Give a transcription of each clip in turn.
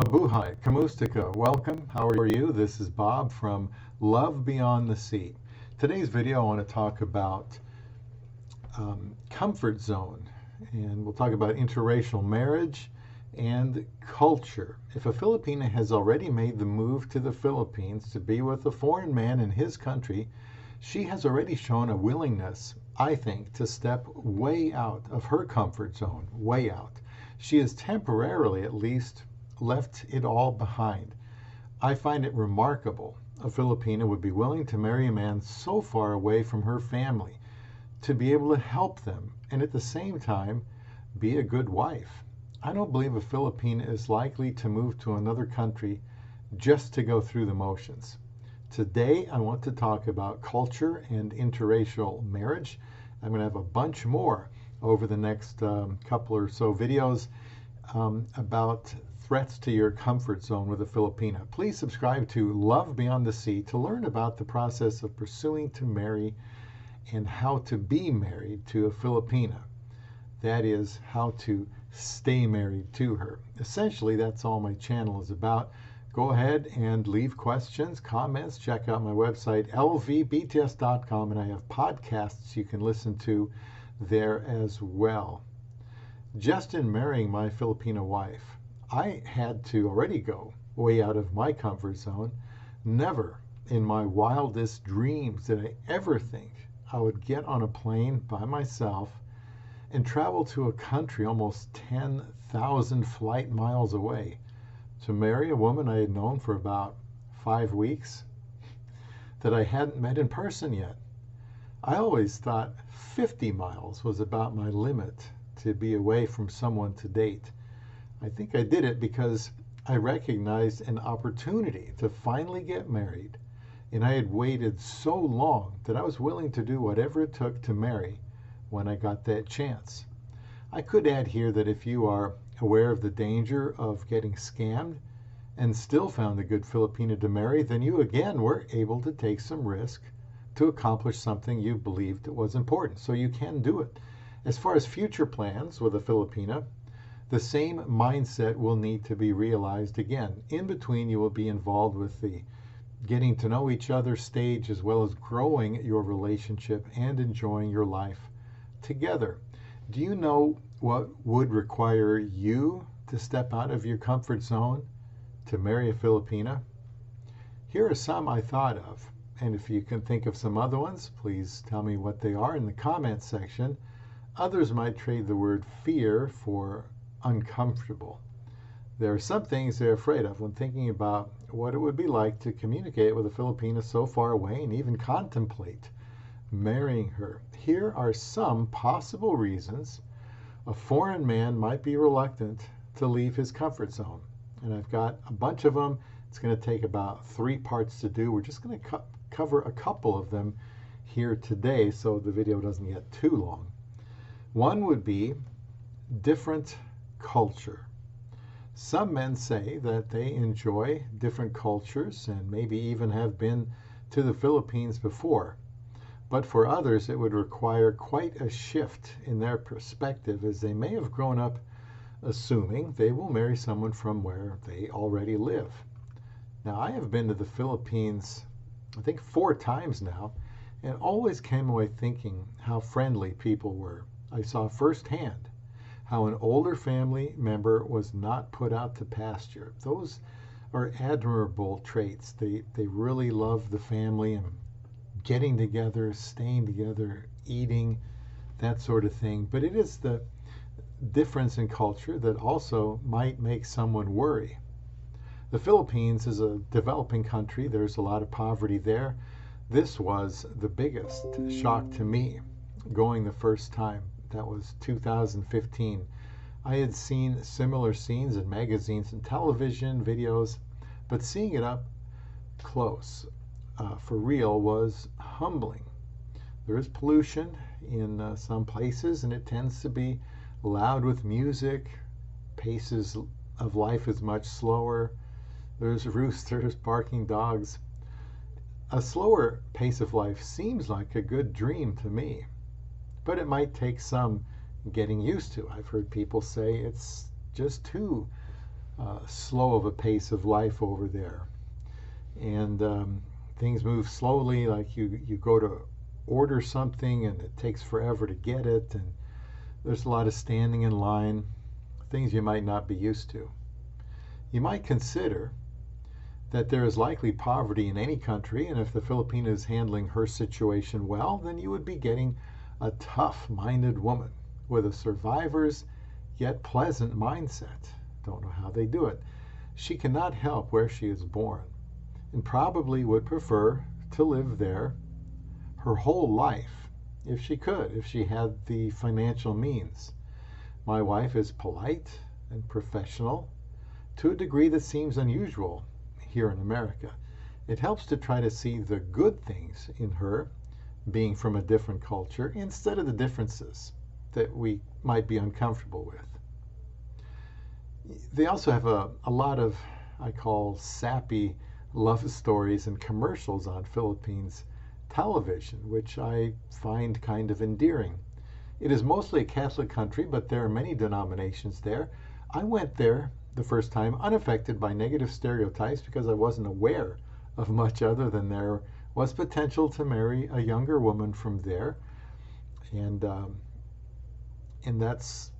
Mabuhay, Kamustika, welcome. How are you? This is Bob from Love Beyond the Sea. Today's video I want to talk about comfort zone, and we'll talk about interracial marriage and culture. If a Filipina has already made the move to the Philippines to be with a foreign man in his country, she has already shown a willingness, I think, to step way out of her comfort zone, way out. She has temporarily, at least, left it all behind. I find it remarkable a Filipina would be willing to marry a man so far away from her family, to be able to help them and at the same time be a good wife. I don't believe a Filipina is likely to move to another country just to go through the motions. Today I want to talk about culture and interracial marriage. I'm going to have a bunch more over the next couple or so videos about threats to your comfort zone with a Filipina. Please subscribe to Love Beyond the Sea to learn about the process of pursuing to marry and how to be married to a Filipina. That is, how to stay married to her. Essentially, that's all my channel is about. Go ahead and leave questions, comments. Check out my website, lvbts.com, and I have podcasts you can listen to there as well. Just in marrying my Filipina wife, I had to already go way out of my comfort zone. Never in my wildest dreams did I ever think I would get on a plane by myself and travel to a country almost 10,000 flight miles away to marry a woman I had known for about 5 weeks that I hadn't met in person yet. I always thought 50 miles was about my limit to be away from someone to date. I think I did it because I recognized an opportunity to finally get married, and I had waited so long that I was willing to do whatever it took to marry when I got that chance. I could add here that if you are aware of the danger of getting scammed and still found a good Filipina to marry, then you again were able to take some risk to accomplish something you believed was important. So you can do it. As far as future plans with a Filipina, the same mindset will need to be realized again. In between, you will be involved with the getting to know each other stage, as well as growing your relationship and enjoying your life together. Do you know what would require you to step out of your comfort zone to marry a Filipina? Here are some I thought of, and if you can think of some other ones, please tell me what they are in the comments section. Others might trade the word fear for uncomfortable. There are some things they're afraid of when thinking about what it would be like to communicate with a Filipina so far away and even contemplate marrying her. Here are some possible reasons a foreign man might be reluctant to leave his comfort zone. And I've got a bunch of them. It's going to take about 3 parts to do. We're just going to cover a couple of them here today so the video doesn't get too long. One would be different culture. Some men say that they enjoy different cultures and maybe even have been to the Philippines before. But for others, it would require quite a shift in their perspective, as they may have grown up assuming they will marry someone from where they already live. Now, I have been to the Philippines, I think 4 times now, and always came away thinking how friendly people were. I saw firsthand how an older family member was not put out to pasture. Those are admirable traits. They really love the family and getting together, staying together, eating, that sort of thing. But it is the difference in culture that also might make someone worry. The Philippines is a developing country. There's a lot of poverty there. This was the biggest shock to me going the first time. That was 2015. I had seen similar scenes in magazines and television videos, but seeing it up close for real was humbling. There is pollution in some places, and it tends to be loud with music. Paces of life is much slower. There's roosters, barking dogs. A slower pace of life seems like a good dream to me, but it might take some getting used to. I've heard people say it's just too slow of a pace of life over there. And things move slowly, like you go to order something and it takes forever to get it, and there's a lot of standing in line, things you might not be used to. You might consider that there is likely poverty in any country, and if the Filipina is handling her situation well, then you would be getting a tough-minded woman with a survivor's yet pleasant mindset. Don't know how they do it. She cannot help where she is born, and probably would prefer to live there her whole life if she could, if she had the financial means. My wife is polite and professional to a degree that seems unusual here in America. It helps to try to see the good things in her being from a different culture instead of the differences that we might be uncomfortable with. They also have a lot of, I call, sappy love stories and commercials on Philippines television, which I find kind of endearing. It is mostly a Catholic country, but there are many denominations there. I went there the first time unaffected by negative stereotypes because I wasn't aware of much other than there was potential to marry a younger woman from there, and that's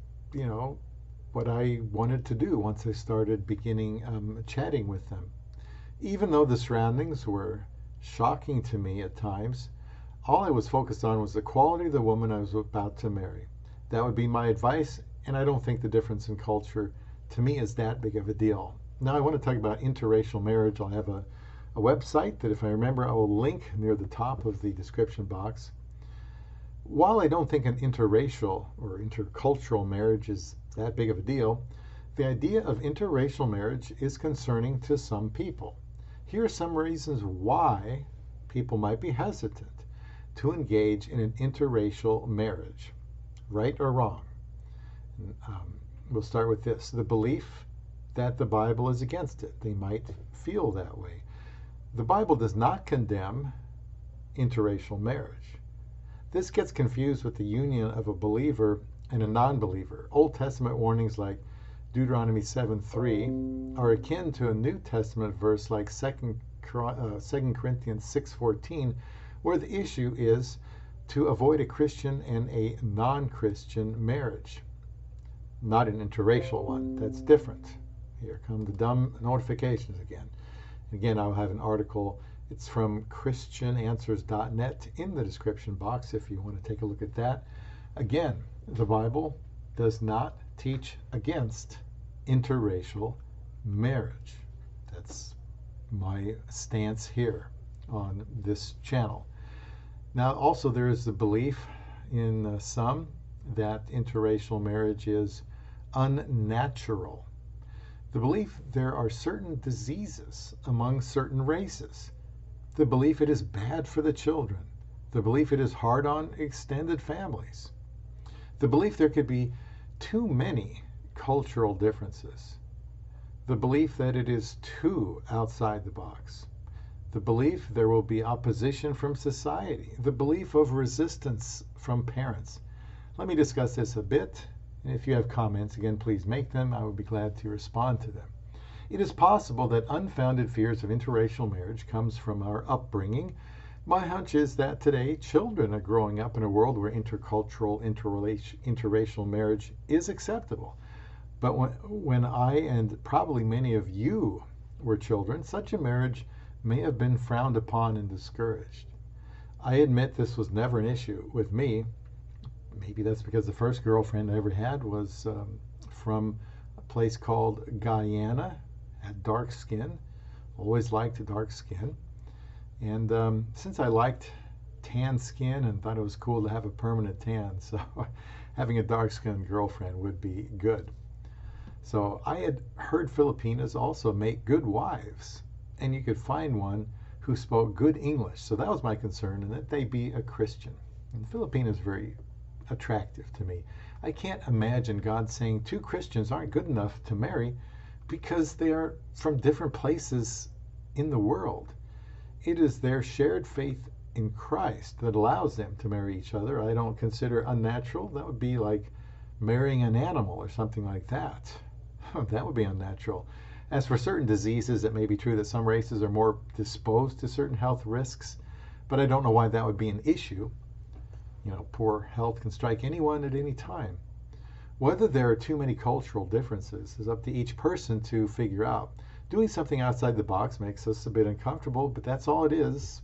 what I wanted to do once I started beginning chatting with them. Even though the surroundings were shocking to me at times, all I was focused on was the quality of the woman I was about to marry. That would be my advice, and I don't think the difference in culture to me is that big of a deal. Now I want to talk about interracial marriage. I'll have a website that, if I remember, I will link near the top of the description box. While I don't think an interracial or intercultural marriage is that big of a deal, the idea of interracial marriage is concerning to some people. Here are some reasons why people might be hesitant to engage in an interracial marriage, right or wrong. We'll start with this: the belief that the Bible is against it. They might feel that way. The Bible does not condemn interracial marriage. This gets confused with the union of a believer and a non-believer. Old Testament warnings like Deuteronomy 7:3 are akin to a New Testament verse like 2 Corinthians 6:14, where the issue is to avoid a Christian and a non-Christian marriage, not an interracial one. That's different. Here come the dumb notifications again. Again, I'll have an article. It's from christiananswers.net in the description box if you want to take a look at that. Again, the Bible does not teach against interracial marriage. That's my stance here on this channel. Now, also, there is the belief in some that interracial marriage is unnatural. The belief there are certain diseases among certain races. The belief it is bad for the children. The belief it is hard on extended families. The belief there could be too many cultural differences. The belief that it is too outside the box. The belief there will be opposition from society. The belief of resistance from parents. Let me discuss this a bit. And if you have comments, again, please make them. I would be glad to respond to them. It is possible that unfounded fears of interracial marriage comes from our upbringing. My hunch is that today children are growing up in a world where intercultural, interracial marriage is acceptable. But when I and probably many of you were children, such a marriage may have been frowned upon and discouraged. I admit this was never an issue with me. Maybe that's because the first girlfriend I ever had was from a place called Guyana, had dark skin, always liked dark skin. And since I liked tan skin and thought it was cool to have a permanent tan, so having a dark-skinned girlfriend would be good. So I had heard Filipinas also make good wives, and you could find one who spoke good English. So that was my concern, and that they be a Christian. And Filipina is very attractive to me. I can't imagine God saying two Christians aren't good enough to marry because they are from different places in the world. It is their shared faith in Christ that allows them to marry each other. I don't consider unnatural. That would be like marrying an animal or something like that. That would be unnatural. As for certain diseases, it may be true that some races are more disposed to certain health risks, but I don't know why that would be an issue. Poor health can strike anyone at any time. Whether there are too many cultural differences is up to each person to figure out. Doing something outside the box makes us a bit uncomfortable, but that's all it is,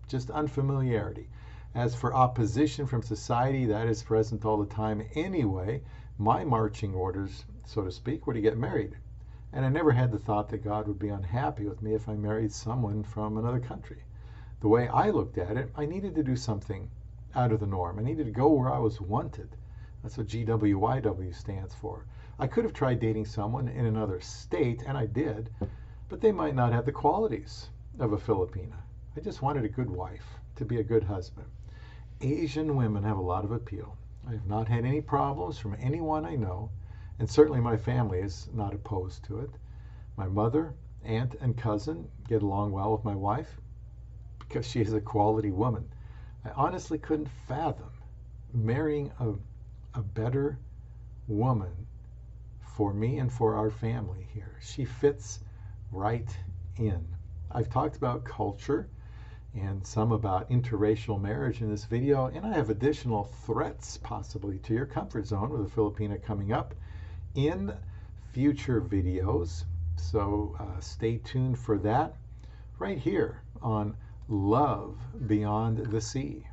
just unfamiliarity. As for opposition from society, that is present all the time anyway. My marching orders, so to speak, were to get married. And I never had the thought that God would be unhappy with me if I married someone from another country. The way I looked at it, I needed to do something out of the norm. I needed to go where I was wanted. That's what GWYW stands for. I could have tried dating someone in another state, and I did, but they might not have the qualities of a Filipina. I just wanted a good wife, to be a good husband. Asian women have a lot of appeal. I have not had any problems from anyone I know, and certainly my family is not opposed to it. My mother, aunt, and cousin get along well with my wife because she is a quality woman. I honestly couldn't fathom marrying a better woman for me and for our family here. She fits right in. I've talked about culture and some about interracial marriage in this video, and I have additional threats possibly to your comfort zone with a Filipina coming up in future videos. So stay tuned for that right here on Love Beyond the Sea.